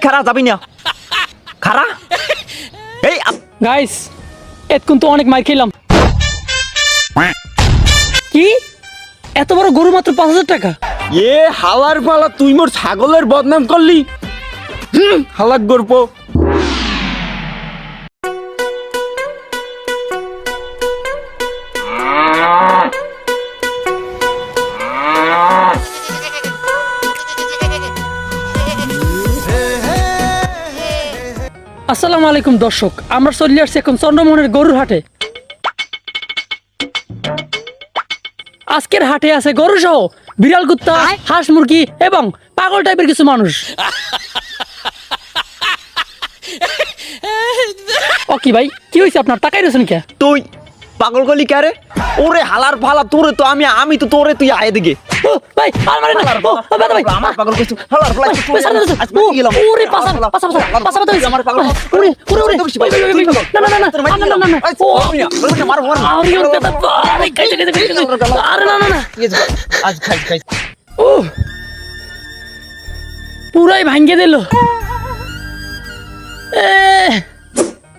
খারা যাবি না খারা এই গাইস এতক্ষণ তো অনেক মার খেলাম। কি এত বড় গরু মাত্র 5,000 টাকা? এ হালার পালা তুই মোর ছাগলের বদনাম করলি। হালাক গর্প। আসসালামু আলাইকুম দর্শক, আমরা চলে আসছি এখন চন্দ্রমোহনের গরুর হাটে। আজকের হাটে আছে গরু সহ বিড়াল, কুত্তা, হাঁস, মুরগি এবং পাগল টাইপের কিছু মানুষ। ও কি ভাই, কি হয়েছে আপনার? তাকাই রয়েছেন কে? তুই পাগল গলি কে রে? ওরে হালার ফালা তোরে তো আমি তো তোরে তুই আয় দিকে। ও ভাই আর মারেন না। ও দাদা ভাই আমার পাগল কইছো হালার ফালা ওরে পাছা আমার পাগল। ওরে ওরে ওরে না না না না না না না আরে না না না আজ খাই ও পুরাই ভাঙ্গে দিল।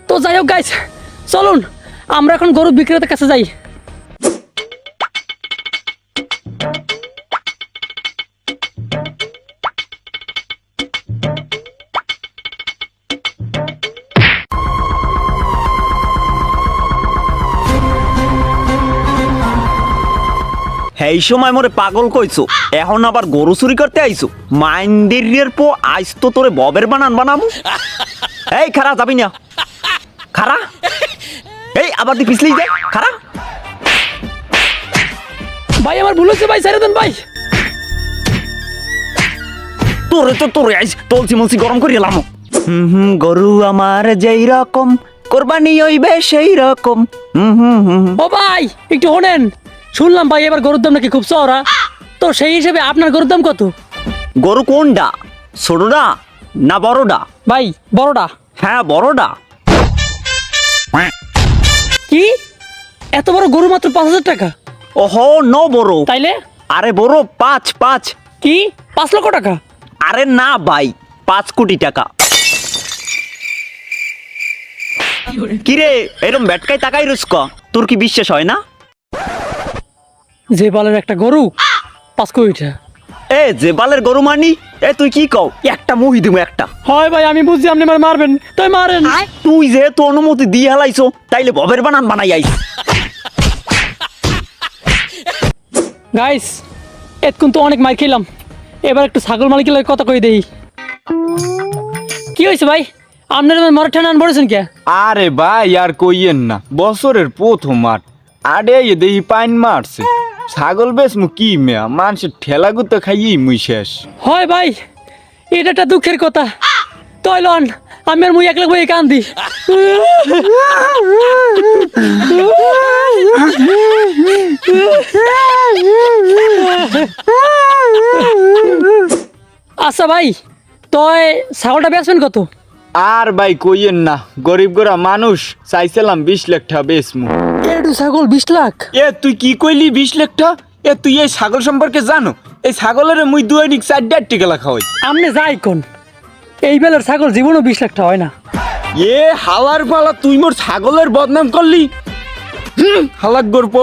তো যাই হোক গাইস, চলুন আমরা এখন গরু বিক্রেতার কাছে যাই। এই সময় মোরে পাগল কইছো, এখন আবার গরু চুরি করতে আইছো? মাইন্দিরের পো আইস তো তোরে ববের বানান বানাবো। এই খারা যাবি না খারা, এই আবার দি পিছলি যা খারা। ভাই আমার ভুল হচ্ছে ভাই, ছেড়ে দেন ভাই। তোরে আইস তলসি মলসি গরম করে এলাম। গরু আমার যেই রকম কোরবানি হইবে সেই রকম। ও ভাই একটু শোনেন, শুনলাম ভাই এবার গরুর দাম নাকি খুব চড়া, তো সেই হিসেবে আপনার গরুর দাম কত? গরু কোনটা, ছোটটা না বড়টা? ভাই বড়টা। হ্যাঁ বড়টা। কি এত বড় গরু মাত্র 5,000 টাকা? ওহো ন বড় তাইলে আরে বড় 5 কি 5 লক্ষ টাকা? আরে না ভাই 5 কোটি টাকা। কিরে এরম ব্যাটকাই তাকাই রুস্ক, তোর কি বিশ্বাস হয় না? যে বালের একটা গরু 5 কোটি টাকা। এ যে বালের গরু মানি, এ তুই কি কও? একটা মুহি দিমু একটা। হয় ভাই আমি বুঝছি আপনি আমার মারবেন, তাই মারেন। তুই যেহেতু অনুমতি দিয়ে হালাইছো তাইলে ববের বানান বানাই আইস। গাইস এতক্ষণ তো অনেক মার খেলাম, এবার একটু ছাগল মালিকের লাগে কথা কই দেই। কি হয়েছে ভাই, আপনার মরা ঠান্ডা পড়েছেন কে? আরে ভাই আর কইয়েন না, বছরের প্রথম মাঠ আডে দেখি পাইন মারছে। ছাগল বেচমু কি মেয়া, মানুষের ঠেলা গুতো খাইয়েই মুই শেষ। হয় ভাই এটা একটা দুঃখের কথা, তৈলন আমি আর মুই একলা বই কান্দি। আচ্ছা ভাই তই ছাগলটা বেচবেন কত? আর ভাই কইয়েন না, গরিব গোরা মানুষ, চাইছিলাম 20 লাখ টাকা বেচমু। একটু ছাগল 20 লাখ? এ তুই কি কইলি 20 লাখ টাকা? এ তুই এই ছাগল সম্পর্কে জানো? এই ছাগলের মুই দৈনিক 4.5 টাকা খাওয়াই। আমনে যাই কোন, এই বেলার ছাগল জীবনও 20 লাখ টাকা হয় না। এ হালার পালা তুই মোর ছাগলের বদনাম করলি। হালাক গর্প।